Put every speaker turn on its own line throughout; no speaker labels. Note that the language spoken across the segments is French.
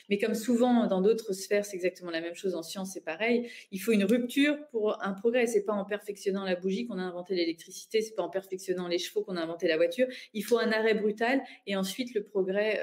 Mais comme souvent dans d'autres sphères, c'est exactement la même chose, en sciences, c'est pareil. Il faut une rupture pour un progrès. C'est pas en perfectionnant la bougie qu'on a inventé l'électricité, c'est pas en perfectionnant les chevaux qu'on a inventé la voiture. Il faut un arrêt brutal et ensuite le progrès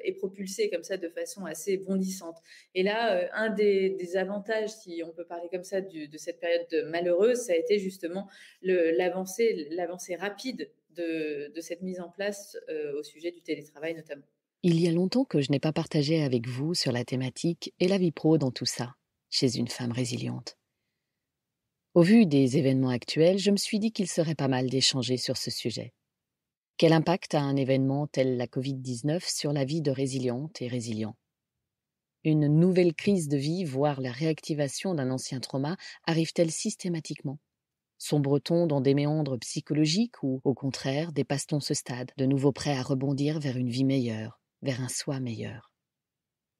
est propulsé comme ça de façon assez bondissante. Et là, un des avantages, si on peut parler comme ça, de cette période malheureuse, ça a été justement l'avancée rapide de cette mise en place au sujet du télétravail notamment.
Il y a longtemps que je n'ai pas partagé avec vous sur la thématique et la vie pro dans tout ça, chez une femme résiliente. Au vu des événements actuels, je me suis dit qu'il serait pas mal d'échanger sur ce sujet. Quel impact a un événement tel la Covid-19 sur la vie de résiliente et résilient ? Une nouvelle crise de vie, voire la réactivation d'un ancien trauma, arrive-t-elle systématiquement ? Sombre-t-on dans des méandres psychologiques ou, au contraire, dépasse-t-on ce stade, de nouveau prêt à rebondir vers une vie meilleure, vers un soi meilleur ?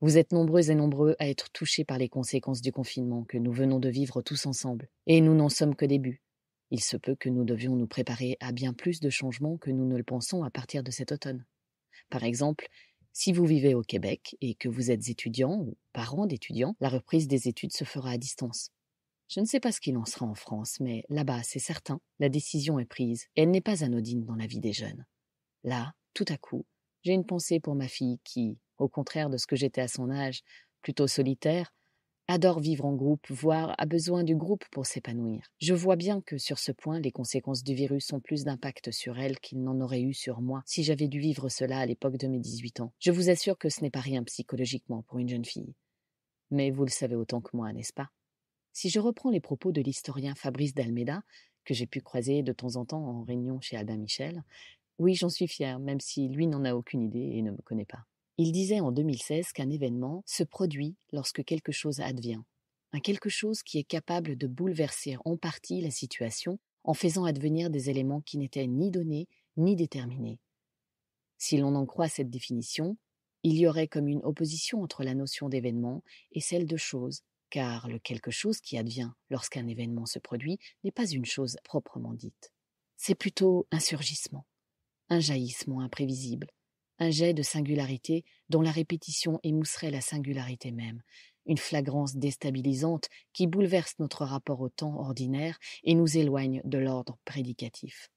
Vous êtes nombreuses et nombreux à être touchés par les conséquences du confinement que nous venons de vivre tous ensemble, et nous n'en sommes qu'au début. Il se peut que nous devions nous préparer à bien plus de changements que nous ne le pensons à partir de cet automne. Par exemple, si vous vivez au Québec et que vous êtes étudiant ou parent d'étudiants, la reprise des études se fera à distance. Je ne sais pas ce qu'il en sera en France, mais là-bas, c'est certain, la décision est prise et elle n'est pas anodine dans la vie des jeunes. Là, tout à coup, j'ai une pensée pour ma fille qui, au contraire de ce que j'étais à son âge, plutôt solitaire, adore vivre en groupe, voire a besoin du groupe pour s'épanouir. Je vois bien que sur ce point, les conséquences du virus ont plus d'impact sur elle qu'il n'en aurait eu sur moi si j'avais dû vivre cela à l'époque de mes 18 ans. Je vous assure que ce n'est pas rien psychologiquement pour une jeune fille. Mais vous le savez autant que moi, n'est-ce pas ? Si je reprends les propos de l'historien Fabrice d'Almeida, que j'ai pu croiser de temps en temps en réunion chez Albin Michel, oui, j'en suis fière, même si lui n'en a aucune idée et ne me connaît pas. Il disait en 2016 qu'un événement se produit lorsque quelque chose advient. Un quelque chose qui est capable de bouleverser en partie la situation en faisant advenir des éléments qui n'étaient ni donnés ni déterminés. Si l'on en croit cette définition, il y aurait comme une opposition entre la notion d'événement et celle de chose, car le quelque chose qui advient lorsqu'un événement se produit n'est pas une chose proprement dite. C'est plutôt un surgissement, un jaillissement imprévisible, un jet de singularité dont la répétition émousserait la singularité même, une flagrance déstabilisante qui bouleverse notre rapport au temps ordinaire et nous éloigne de l'ordre prédicatif.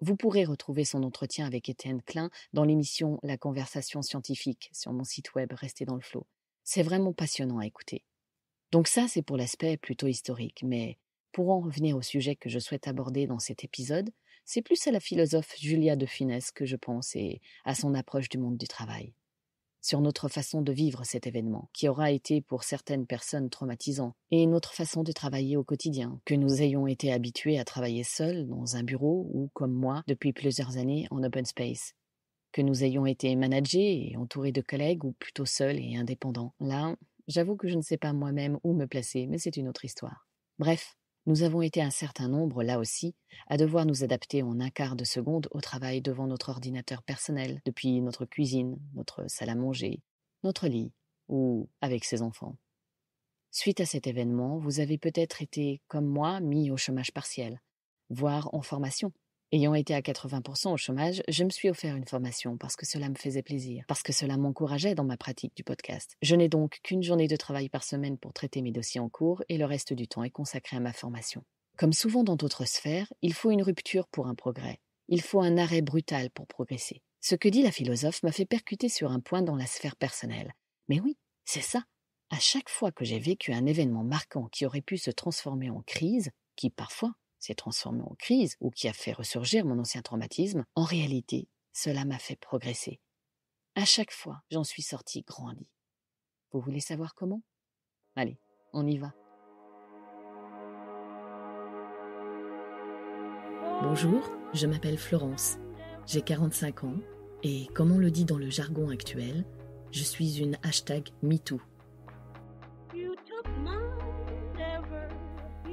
Vous pourrez retrouver son entretien avec Étienne Klein dans l'émission La Conversation scientifique sur mon site web Restez dans le Flow. C'est vraiment passionnant à écouter. Donc ça, c'est pour l'aspect plutôt historique, mais pour en revenir au sujet que je souhaite aborder dans cet épisode, c'est plus à la philosophe Julia de Funès que je pense et à son approche du monde du travail. Sur notre façon de vivre cet événement, qui aura été pour certaines personnes traumatisant, et notre façon de travailler au quotidien, que nous ayons été habitués à travailler seuls dans un bureau ou, comme moi, depuis plusieurs années en open space, que nous ayons été managés et entourés de collègues ou plutôt seuls et indépendants. Là, j'avoue que je ne sais pas moi-même où me placer, mais c'est une autre histoire. Bref, nous avons été un certain nombre, là aussi, à devoir nous adapter en un quart de seconde au travail devant notre ordinateur personnel, depuis notre cuisine, notre salle à manger, notre lit, ou avec ses enfants. Suite à cet événement, vous avez peut-être été, comme moi, mis au chômage partiel, voire en formation. Ayant été à 80% au chômage, je me suis offert une formation parce que cela me faisait plaisir, parce que cela m'encourageait dans ma pratique du podcast. Je n'ai donc qu'une journée de travail par semaine pour traiter mes dossiers en cours et le reste du temps est consacré à ma formation. Comme souvent dans d'autres sphères, il faut une rupture pour un progrès. Il faut un arrêt brutal pour progresser. Ce que dit la philosophe m'a fait percuter sur un point dans la sphère personnelle. Mais oui, c'est ça. À chaque fois que j'ai vécu un événement marquant qui aurait pu se transformer en crise, qui parfois s'est transformé en crise ou qui a fait ressurgir mon ancien traumatisme, en réalité, cela m'a fait progresser. À chaque fois, j'en suis sortie grandie. Vous voulez savoir comment ? Allez, on y va. Bonjour, je m'appelle Florence. J'ai 45 ans et, comme on le dit dans le jargon actuel, je suis une #MeToo.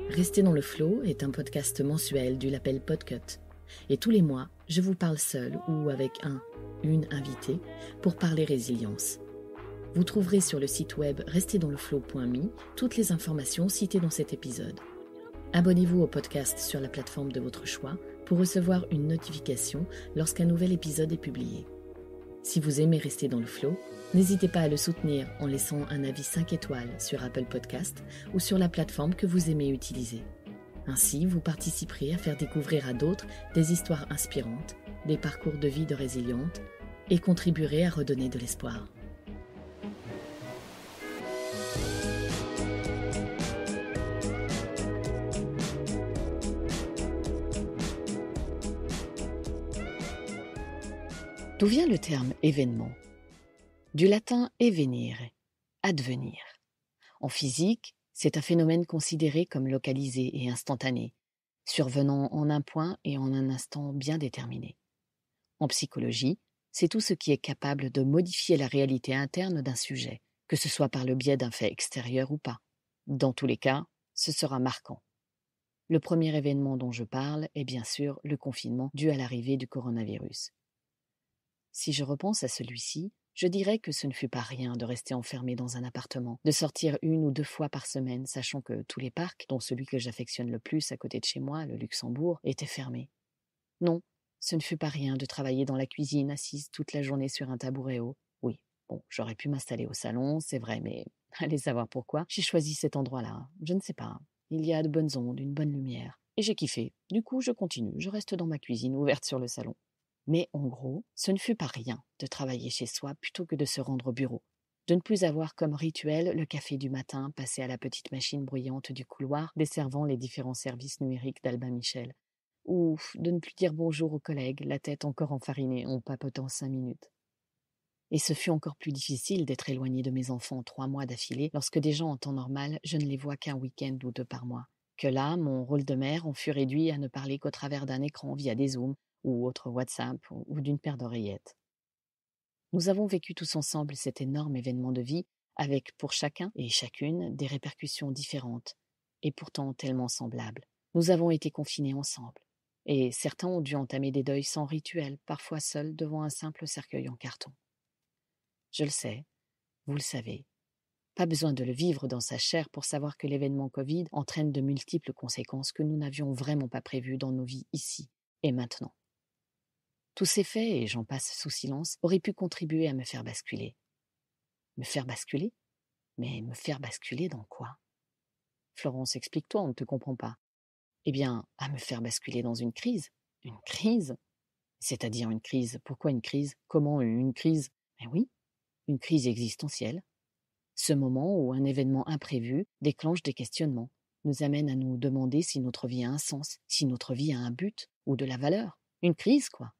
Rester dans le flow est un podcast mensuel du label Podcut. Et tous les mois, je vous parle seul ou avec une invitée pour parler résilience. Vous trouverez sur le site web restezdansleflow.me toutes les informations citées dans cet épisode. Abonnez-vous au podcast sur la plateforme de votre choix pour recevoir une notification lorsqu'un nouvel épisode est publié. Si vous aimez rester dans le flow, n'hésitez pas à le soutenir en laissant un avis 5 étoiles sur Apple Podcast ou sur la plateforme que vous aimez utiliser. Ainsi, vous participerez à faire découvrir à d'autres des histoires inspirantes, des parcours de vie de résilientes et contribuerez à redonner de l'espoir. D'où vient le terme événement ? Du latin evenire, advenir. En physique, c'est un phénomène considéré comme localisé et instantané, survenant en un point et en un instant bien déterminé. En psychologie, c'est tout ce qui est capable de modifier la réalité interne d'un sujet, que ce soit par le biais d'un fait extérieur ou pas. Dans tous les cas, ce sera marquant. Le premier événement dont je parle est bien sûr le confinement dû à l'arrivée du coronavirus. Si je repense à celui-ci, je dirais que ce ne fut pas rien de rester enfermé dans un appartement, de sortir 1 ou 2 fois par semaine, sachant que tous les parcs, dont celui que j'affectionne le plus à côté de chez moi, le Luxembourg, étaient fermés. Non, ce ne fut pas rien de travailler dans la cuisine, assise toute la journée sur un tabouret haut. Oui, bon, j'aurais pu m'installer au salon, c'est vrai, mais allez savoir pourquoi. J'ai choisi cet endroit-là, je ne sais pas. Il y a de bonnes ondes, une bonne lumière. Et j'ai kiffé. Du coup, je continue, je reste dans ma cuisine, ouverte sur le salon. Mais en gros, ce ne fut pas rien de travailler chez soi plutôt que de se rendre au bureau, de ne plus avoir comme rituel le café du matin passé à la petite machine bruyante du couloir desservant les différents services numériques d'Albin Michel, ou de ne plus dire bonjour aux collègues, la tête encore enfarinée en papotant 5 minutes. Et ce fut encore plus difficile d'être éloigné de mes enfants 3 mois d'affilée lorsque déjà en temps normal, je ne les vois qu'un week-end ou 2 par mois. Que là, mon rôle de mère en fut réduit à ne parler qu'au travers d'un écran via des Zooms, ou autre WhatsApp, ou d'une paire d'oreillettes. Nous avons vécu tous ensemble cet énorme événement de vie, avec pour chacun et chacune des répercussions différentes, et pourtant tellement semblables. Nous avons été confinés ensemble, et certains ont dû entamer des deuils sans rituel, parfois seuls devant un simple cercueil en carton. Je le sais, vous le savez. Pas besoin de le vivre dans sa chair pour savoir que l'événement Covid entraîne de multiples conséquences que nous n'avions vraiment pas prévues dans nos vies ici et maintenant. Tous ces faits, et j'en passe sous silence, auraient pu contribuer à me faire basculer. Me faire basculer ? Mais me faire basculer dans quoi ? Florence, explique-toi, on ne te comprend pas. Eh bien, à me faire basculer dans une crise. Une crise ? C'est-à-dire une crise. Pourquoi une crise ? Comment une crise ? Eh oui, une crise existentielle. Ce moment où un événement imprévu déclenche des questionnements, nous amène à nous demander si notre vie a un sens, si notre vie a un but ou de la valeur. Une crise, quoi.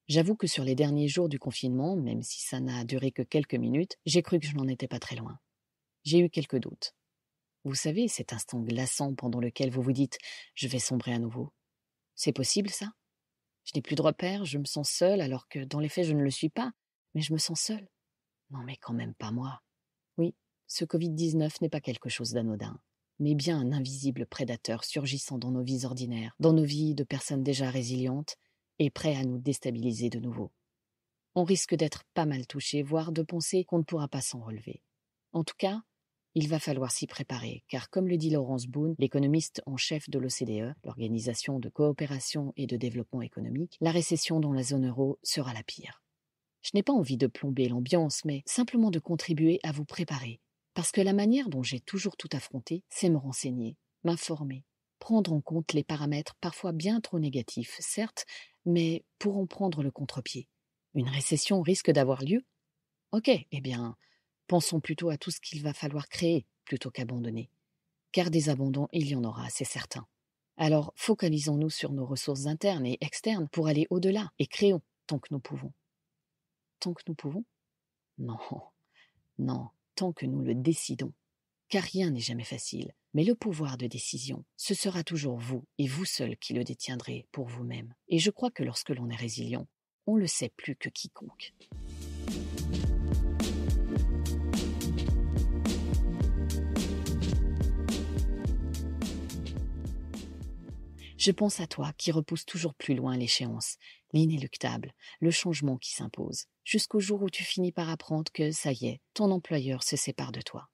J'avoue que sur les derniers jours du confinement, même si ça n'a duré que quelques minutes, j'ai cru que je n'en étais pas très loin. J'ai eu quelques doutes. Vous savez, cet instant glaçant pendant lequel vous vous dites « je vais sombrer à nouveau ». C'est possible, ça ? Je n'ai plus de repères, je me sens seule alors que dans les faits je ne le suis pas, mais je me sens seule. Non mais quand même pas moi. Oui, ce Covid-19 n'est pas quelque chose d'anodin, mais bien un invisible prédateur surgissant dans nos vies ordinaires, dans nos vies de personnes déjà résilientes, et prêt à nous déstabiliser de nouveau. On risque d'être pas mal touché, voire de penser qu'on ne pourra pas s'en relever. En tout cas, il va falloir s'y préparer, car comme le dit Laurence Boone, l'économiste en chef de l'OCDE, l'Organisation de coopération et de développement économique, la récession dans la zone euro sera la pire. Je n'ai pas envie de plomber l'ambiance, mais simplement de contribuer à vous préparer, parce que la manière dont j'ai toujours tout affronté, c'est me renseigner, m'informer, prendre en compte les paramètres parfois bien trop négatifs, certes, mais pour en prendre le contre-pied. Une récession risque d'avoir lieu ? Ok, eh bien, pensons plutôt à tout ce qu'il va falloir créer plutôt qu'abandonner. Car des abandons, il y en aura, c'est certain. Alors, focalisons-nous sur nos ressources internes et externes pour aller au-delà et créons tant que nous pouvons. Tant que nous pouvons ? Non, non, tant que nous le décidons. Car rien n'est jamais facile, mais le pouvoir de décision, ce sera toujours vous et vous seul qui le détiendrez pour vous-même. Et je crois que lorsque l'on est résilient, on le sait plus que quiconque. Je pense à toi qui repousse toujours plus loin l'échéance, l'inéluctable, le changement qui s'impose, jusqu'au jour où tu finis par apprendre que, ça y est, ton employeur se sépare de toi.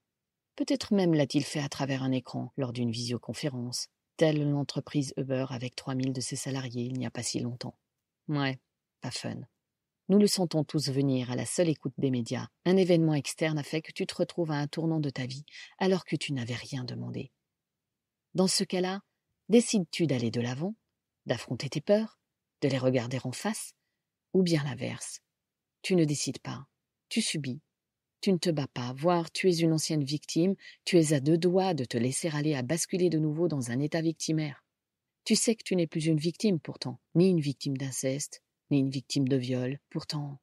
Peut-être même l'a-t-il fait à travers un écran, lors d'une visioconférence, telle l'entreprise Uber avec 3000 de ses salariés il n'y a pas si longtemps. Ouais, pas fun. Nous le sentons tous venir à la seule écoute des médias. Un événement externe a fait que tu te retrouves à un tournant de ta vie alors que tu n'avais rien demandé. Dans ce cas-là, décides-tu d'aller de l'avant, d'affronter tes peurs, de les regarder en face, ou bien l'inverse? Tu ne décides pas, tu subis, tu ne te bats pas, voire tu es une ancienne victime, tu es à deux doigts de te laisser aller à basculer de nouveau dans un état victimaire. Tu sais que tu n'es plus une victime pourtant, ni une victime d'inceste, ni une victime de viol. Pourtant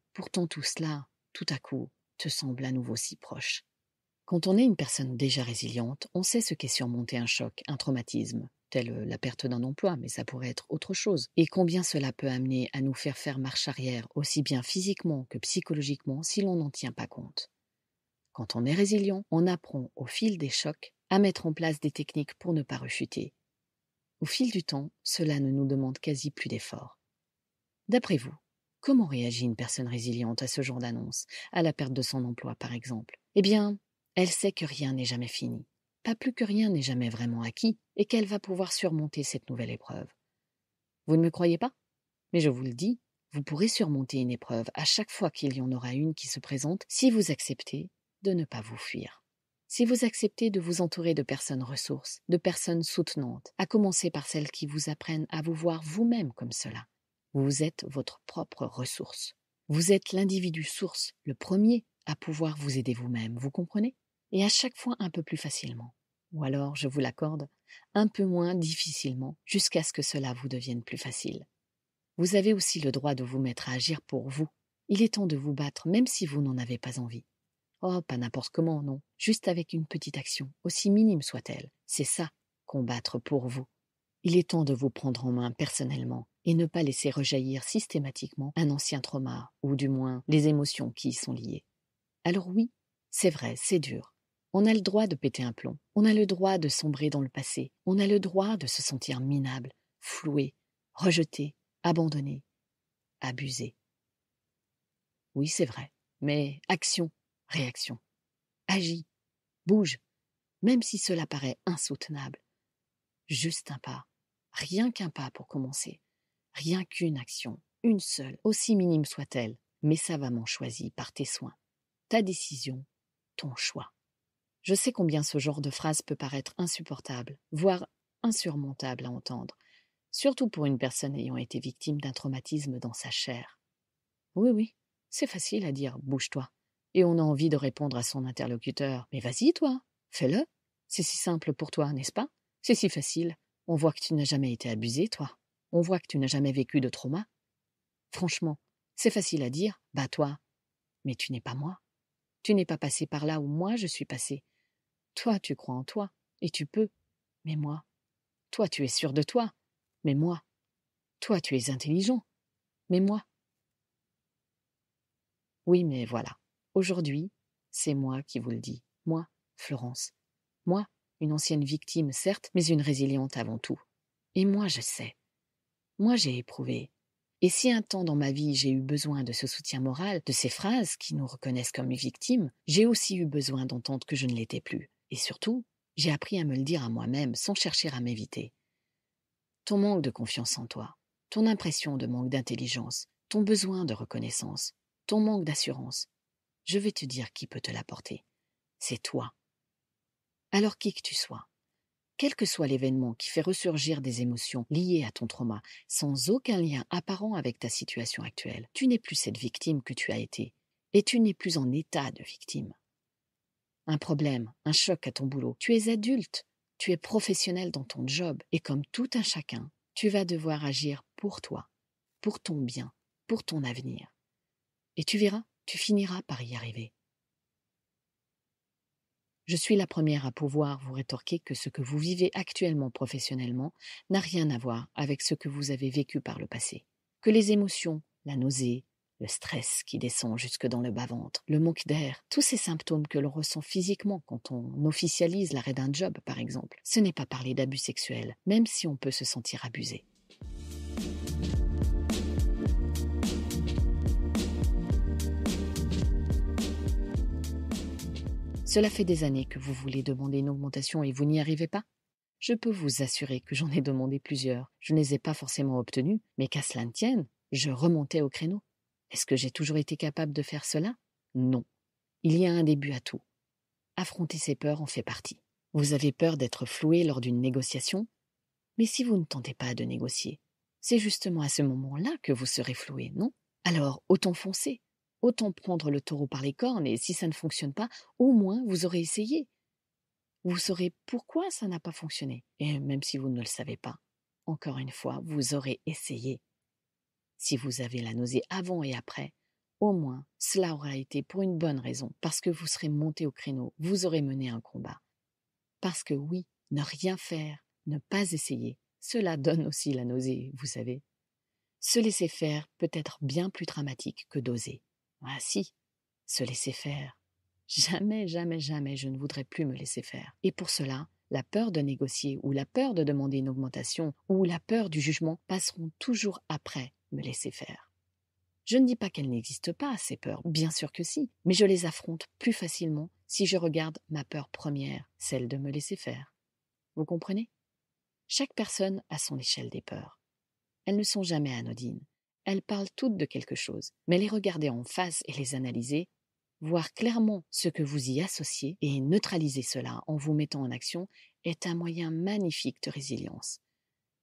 tout cela, tout à coup, te semble à nouveau si proche. Quand on est une personne déjà résiliente, on sait ce qu'est surmonter un choc, un traumatisme, tel la perte d'un emploi, mais ça pourrait être autre chose, et combien cela peut amener à nous faire marche arrière, aussi bien physiquement que psychologiquement, si l'on n'en tient pas compte. Quand on est résilient, on apprend au fil des chocs à mettre en place des techniques pour ne pas rechuter. Au fil du temps, cela ne nous demande quasi plus d'efforts. D'après vous, comment réagit une personne résiliente à ce genre d'annonce, à la perte de son emploi par exemple? Eh bien, elle sait que rien n'est jamais fini, pas plus que rien n'est jamais vraiment acquis, et qu'elle va pouvoir surmonter cette nouvelle épreuve. Vous ne me croyez pas? Mais je vous le dis, vous pourrez surmonter une épreuve à chaque fois qu'il y en aura une qui se présente si vous acceptez de ne pas vous fuir. Si vous acceptez de vous entourer de personnes ressources, de personnes soutenantes, à commencer par celles qui vous apprennent à vous voir vous-même comme cela. Vous êtes votre propre ressource. Vous êtes l'individu source, le premier à pouvoir vous aider vous-même, vous comprenez? Et à chaque fois un peu plus facilement. Ou alors, je vous l'accorde, un peu moins difficilement, jusqu'à ce que cela vous devienne plus facile. Vous avez aussi le droit de vous mettre à agir pour vous. Il est temps de vous battre, même si vous n'en avez pas envie. Oh, pas n'importe comment, non. Juste avec une petite action, aussi minime soit-elle. C'est ça, combattre pour vous. Il est temps de vous prendre en main personnellement et ne pas laisser rejaillir systématiquement un ancien trauma, ou du moins les émotions qui y sont liées. Alors oui, c'est vrai, c'est dur. On a le droit de péter un plomb. On a le droit de sombrer dans le passé. On a le droit de se sentir minable, floué, rejeté, abandonné, abusé. Oui, c'est vrai. Mais action, réaction. Agis, bouge, même si cela paraît insoutenable. Juste un pas, rien qu'un pas pour commencer. Rien qu'une action, une seule, aussi minime soit-elle, mais savamment choisie par tes soins. Ta décision, ton choix. Je sais combien ce genre de phrase peut paraître insupportable, voire insurmontable à entendre, surtout pour une personne ayant été victime d'un traumatisme dans sa chair. Oui, c'est facile à dire « bouge-toi ». Et on a envie de répondre à son interlocuteur « mais vas-y toi, fais-le ». C'est si simple pour toi, n'est-ce pas? C'est si facile. On voit que tu n'as jamais été abusé, toi. On voit que tu n'as jamais vécu de trauma. Franchement, c'est facile à dire « toi ». Mais tu n'es pas moi. Tu n'es pas passé par là où moi je suis passé. Toi, tu crois en toi, et tu peux. Mais moi, toi, tu es sûr de toi. Mais moi, toi, tu es intelligent. Mais moi. Oui, mais voilà. Aujourd'hui, c'est moi qui vous le dis. Moi, Florence. Moi, une ancienne victime, certes, mais une résiliente avant tout. Et moi, je sais. Moi, j'ai éprouvé. Et si un temps dans ma vie, j'ai eu besoin de ce soutien moral, de ces phrases qui nous reconnaissent comme victimes, j'ai aussi eu besoin d'entendre que je ne l'étais plus. Et surtout, j'ai appris à me le dire à moi-même sans chercher à m'éviter. Ton manque de confiance en toi, ton impression de manque d'intelligence, ton besoin de reconnaissance, ton manque d'assurance, je vais te dire qui peut te l'apporter. C'est toi. Alors qui que tu sois, quel que soit l'événement qui fait ressurgir des émotions liées à ton trauma, sans aucun lien apparent avec ta situation actuelle, tu n'es plus cette victime que tu as été, et tu n'es plus en état de victime. Un problème, un choc à ton boulot, tu es adulte, tu es professionnel dans ton job, et comme tout un chacun, tu vas devoir agir pour toi, pour ton bien, pour ton avenir. Et tu verras, tu finiras par y arriver. Je suis la première à pouvoir vous rétorquer que ce que vous vivez actuellement professionnellement n'a rien à voir avec ce que vous avez vécu par le passé. Que les émotions, la nausée, le stress qui descend jusque dans le bas-ventre, le manque d'air, tous ces symptômes que l'on ressent physiquement quand on officialise l'arrêt d'un job, par exemple, ce n'est pas parler d'abus sexuels, même si on peut se sentir abusé. Cela fait des années que vous voulez demander une augmentation et vous n'y arrivez pas? Je peux vous assurer que j'en ai demandé plusieurs. Je ne les ai pas forcément obtenues, mais qu'à cela ne tienne, je remontais au créneau. Est-ce que j'ai toujours été capable de faire cela? Non. Il y a un début à tout. Affronter ses peurs en fait partie. Vous avez peur d'être floué lors d'une négociation? Mais si vous ne tentez pas de négocier, c'est justement à ce moment-là que vous serez floué, non? Alors, autant foncer, autant prendre le taureau par les cornes, et si ça ne fonctionne pas, au moins vous aurez essayé. Vous saurez pourquoi ça n'a pas fonctionné, et même si vous ne le savez pas, encore une fois, vous aurez essayé. Si vous avez la nausée avant et après, au moins cela aura été pour une bonne raison, parce que vous serez monté au créneau, vous aurez mené un combat. Parce que oui, ne rien faire, ne pas essayer, cela donne aussi la nausée, vous savez. Se laisser faire peut être bien plus dramatique que d'oser. Ah si, se laisser faire. Jamais, jamais, jamais je ne voudrais plus me laisser faire. Et pour cela, la peur de négocier ou la peur de demander une augmentation ou la peur du jugement passeront toujours après me laisser faire. Je ne dis pas qu'elles n'existent pas, ces peurs, bien sûr que si, mais je les affronte plus facilement si je regarde ma peur première, celle de me laisser faire. Vous comprenez? Chaque personne a son échelle des peurs. Elles ne sont jamais anodines. Elles parlent toutes de quelque chose, mais les regarder en face et les analyser, voir clairement ce que vous y associez et neutraliser cela en vous mettant en action est un moyen magnifique de résilience.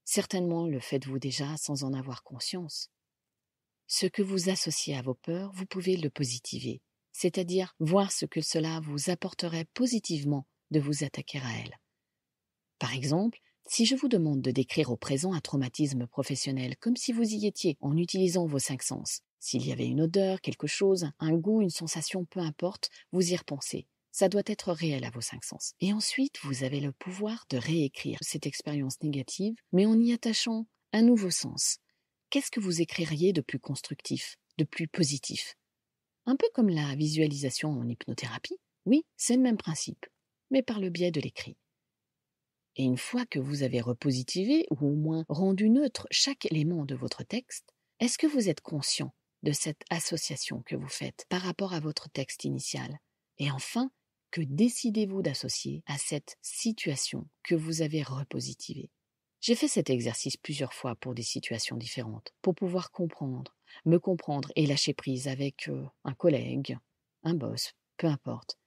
Certainement le faites-vous déjà sans en avoir conscience. Ce que vous associez à vos peurs, vous pouvez le positiver, c'est-à-dire voir ce que cela vous apporterait positivement de vous attaquer à elles. Par exemple, si je vous demande de décrire au présent un traumatisme professionnel comme si vous y étiez en utilisant vos 5 sens, s'il y avait une odeur, quelque chose, un goût, une sensation, peu importe, vous y repensez. Ça doit être réel à vos 5 sens. Et ensuite, vous avez le pouvoir de réécrire cette expérience négative, mais en y attachant un nouveau sens. Qu'est-ce que vous écririez de plus constructif, de plus positif? Un peu comme la visualisation en hypnothérapie. Oui, c'est le même principe, mais par le biais de l'écrit. Et une fois que vous avez repositivé, ou au moins rendu neutre chaque élément de votre texte, est-ce que vous êtes conscient de cette association que vous faites par rapport à votre texte initial? Et enfin, que décidez-vous d'associer à cette situation que vous avez repositivée? J'ai fait cet exercice plusieurs fois pour des situations différentes, pour pouvoir me comprendre et lâcher prise avec un collègue, un boss, peu importe.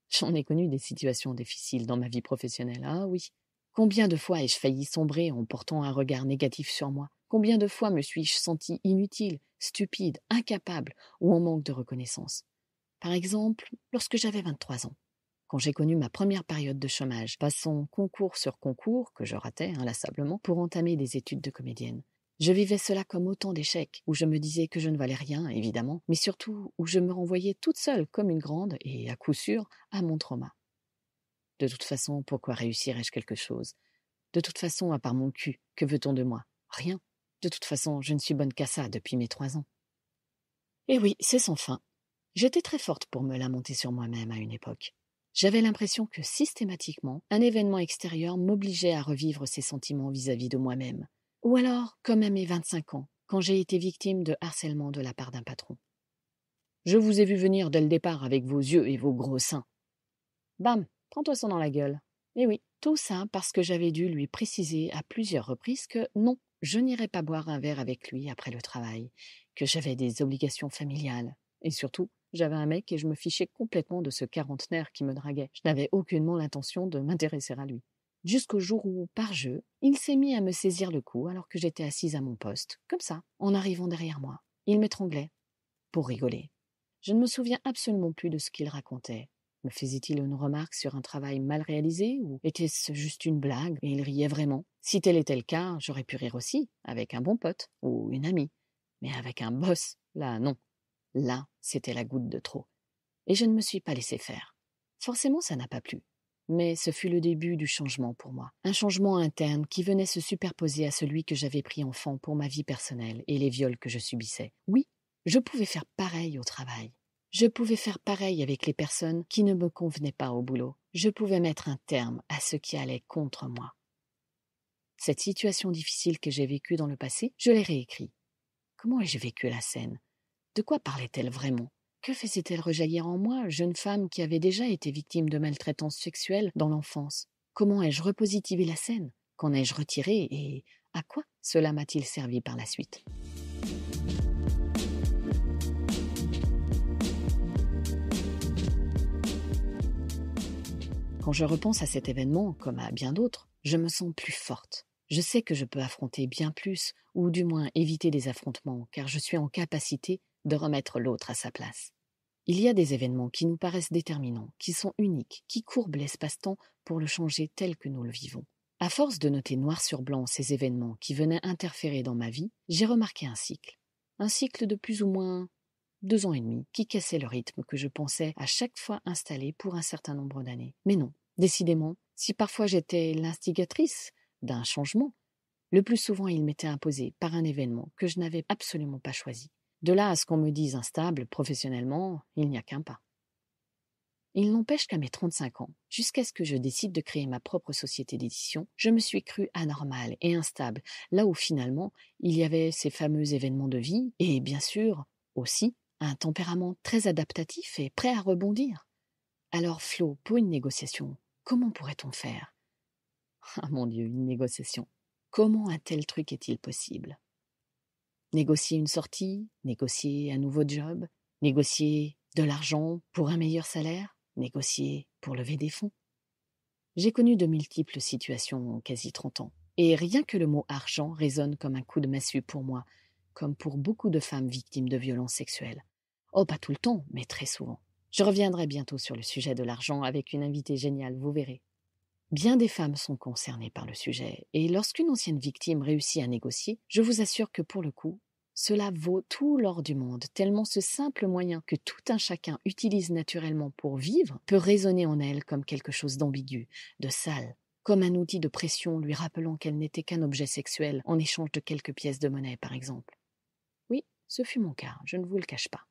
J'en ai connu des situations difficiles dans ma vie professionnelle, ah oui. Combien de fois ai-je failli sombrer en portant un regard négatif sur moi? Combien de fois me suis-je sentie inutile, stupide, incapable ou en manque de reconnaissance? Par exemple, lorsque j'avais 23 ans, quand j'ai connu ma première période de chômage, passant concours sur concours, que je ratais inlassablement, pour entamer des études de comédienne. Je vivais cela comme autant d'échecs, où je me disais que je ne valais rien, évidemment, mais surtout où je me renvoyais toute seule comme une grande, et à coup sûr, à mon trauma. De toute façon, pourquoi réussirais-je quelque chose? De toute façon, à part mon cul, que veut-on de moi? Rien. De toute façon, je ne suis bonne qu'à ça depuis mes 3 ans. Et oui, c'est sans fin. J'étais très forte pour me lamenter sur moi-même à une époque. J'avais l'impression que systématiquement, un événement extérieur m'obligeait à revivre ces sentiments vis-à-vis de moi-même. Ou alors, comme à mes 25 ans, quand j'ai été victime de harcèlement de la part d'un patron. Je vous ai vu venir dès le départ avec vos yeux et vos gros seins. Bam, prends-toi ça dans la gueule. Et oui, tout ça parce que j'avais dû lui préciser à plusieurs reprises que non, je n'irais pas boire un verre avec lui après le travail, que j'avais des obligations familiales. Et surtout, j'avais un mec et je me fichais complètement de ce quarantenaire qui me draguait. Je n'avais aucunement l'intention de m'intéresser à lui. Jusqu'au jour où, par jeu, il s'est mis à me saisir le cou alors que j'étais assise à mon poste, comme ça, en arrivant derrière moi. Il m'étranglait, pour rigoler. Je ne me souviens absolument plus de ce qu'il racontait. Me faisait-il une remarque sur un travail mal réalisé ou était-ce juste une blague et il riait vraiment? Si tel était le cas, j'aurais pu rire aussi, avec un bon pote ou une amie. Mais avec un boss, là, non. Là, c'était la goutte de trop. Et je ne me suis pas laissé faire. Forcément, ça n'a pas plu. Mais ce fut le début du changement pour moi. Un changement interne qui venait se superposer à celui que j'avais pris enfant pour ma vie personnelle et les viols que je subissais. Oui, je pouvais faire pareil au travail. Je pouvais faire pareil avec les personnes qui ne me convenaient pas au boulot. Je pouvais mettre un terme à ce qui allait contre moi. Cette situation difficile que j'ai vécue dans le passé, je l'ai réécrit. Comment ai-je vécu la scène? De quoi parlait-elle vraiment? Que faisait-elle rejaillir en moi, jeune femme qui avait déjà été victime de maltraitance sexuelle dans l'enfance? Comment ai-je repositivé la scène? Qu'en ai-je retiré et à quoi cela m'a-t-il servi par la suite? Quand je repense à cet événement, comme à bien d'autres, je me sens plus forte. Je sais que je peux affronter bien plus, ou du moins éviter des affrontements, car je suis en capacité de remettre l'autre à sa place. Il y a des événements qui nous paraissent déterminants, qui sont uniques, qui courbent l'espace-temps pour le changer tel que nous le vivons. À force de noter noir sur blanc ces événements qui venaient interférer dans ma vie, j'ai remarqué un cycle. Un cycle de plus ou moins 2 ans et demi, qui cassait le rythme que je pensais à chaque fois installé pour un certain nombre d'années. Mais non, décidément, si parfois j'étais l'instigatrice d'un changement, le plus souvent il m'était imposé par un événement que je n'avais absolument pas choisi. De là à ce qu'on me dise instable professionnellement, il n'y a qu'un pas. Il n'empêche qu'à mes 35 ans, jusqu'à ce que je décide de créer ma propre société d'édition, je me suis crue anormale et instable, là où finalement il y avait ces fameux événements de vie et bien sûr aussi un tempérament très adaptatif et prêt à rebondir. Alors Flo, pour une négociation, comment pourrait-on faire? Ah mon Dieu, une négociation. Comment un tel truc est-il possible? Négocier une sortie, négocier un nouveau job, négocier de l'argent pour un meilleur salaire, négocier pour lever des fonds. J'ai connu de multiples situations en quasi 30 ans, et rien que le mot argent résonne comme un coup de massue pour moi, comme pour beaucoup de femmes victimes de violences sexuelles. Oh, pas tout le temps, mais très souvent. Je reviendrai bientôt sur le sujet de l'argent avec une invitée géniale, vous verrez. Bien des femmes sont concernées par le sujet, et lorsqu'une ancienne victime réussit à négocier, je vous assure que pour le coup, cela vaut tout l'or du monde, tellement ce simple moyen que tout un chacun utilise naturellement pour vivre peut résonner en elle comme quelque chose d'ambigu, de sale, comme un outil de pression lui rappelant qu'elle n'était qu'un objet sexuel en échange de quelques pièces de monnaie, par exemple. Oui, ce fut mon cas, je ne vous le cache pas.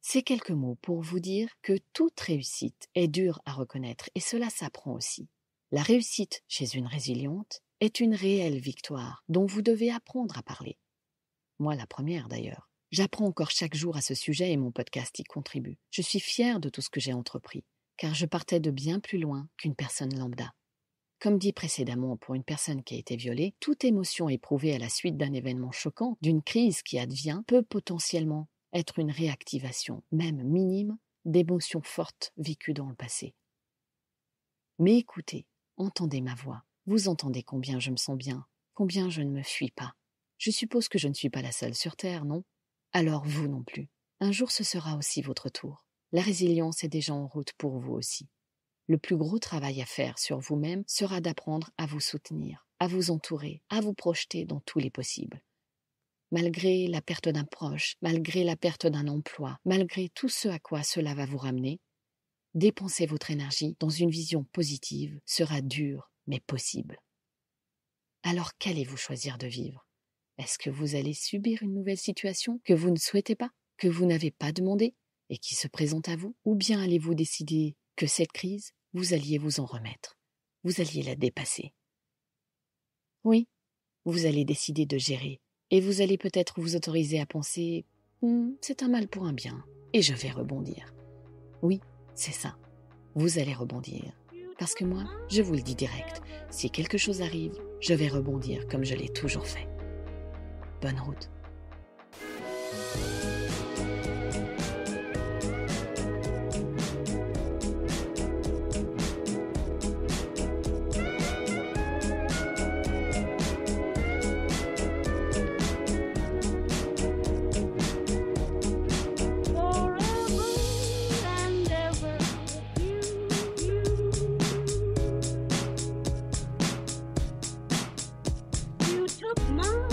Ces quelques mots pour vous dire que toute réussite est dure à reconnaître, et cela s'apprend aussi. La réussite chez une résiliente est une réelle victoire dont vous devez apprendre à parler. Moi, la première d'ailleurs. J'apprends encore chaque jour à ce sujet et mon podcast y contribue. Je suis fière de tout ce que j'ai entrepris, car je partais de bien plus loin qu'une personne lambda. Comme dit précédemment, pour une personne qui a été violée, toute émotion éprouvée à la suite d'un événement choquant, d'une crise qui advient, peut potentiellement être une réactivation, même minime, d'émotions fortes vécues dans le passé. Mais écoutez, entendez ma voix, vous entendez combien je me sens bien, combien je ne me fuis pas. Je suppose que je ne suis pas la seule sur Terre, non? Alors vous non plus. Un jour ce sera aussi votre tour. La résilience est déjà en route pour vous aussi. Le plus gros travail à faire sur vous-même sera d'apprendre à vous soutenir, à vous entourer, à vous projeter dans tous les possibles. Malgré la perte d'un proche, malgré la perte d'un emploi, malgré tout ce à quoi cela va vous ramener, dépenser votre énergie dans une vision positive sera dur, mais possible. Alors qu'allez-vous choisir de vivre? Est-ce que vous allez subir une nouvelle situation que vous ne souhaitez pas, que vous n'avez pas demandé et qui se présente à vous? Ou bien allez-vous décider que cette crise, vous alliez vous en remettre, vous alliez la dépasser? Oui, vous allez décider de gérer et vous allez peut-être vous autoriser à penser « c'est un mal pour un bien et je vais rebondir ». Oui, c'est ça, vous allez rebondir. Parce que moi, je vous le dis direct, si quelque chose arrive, je vais rebondir comme je l'ai toujours fait. Bonne route.
Took my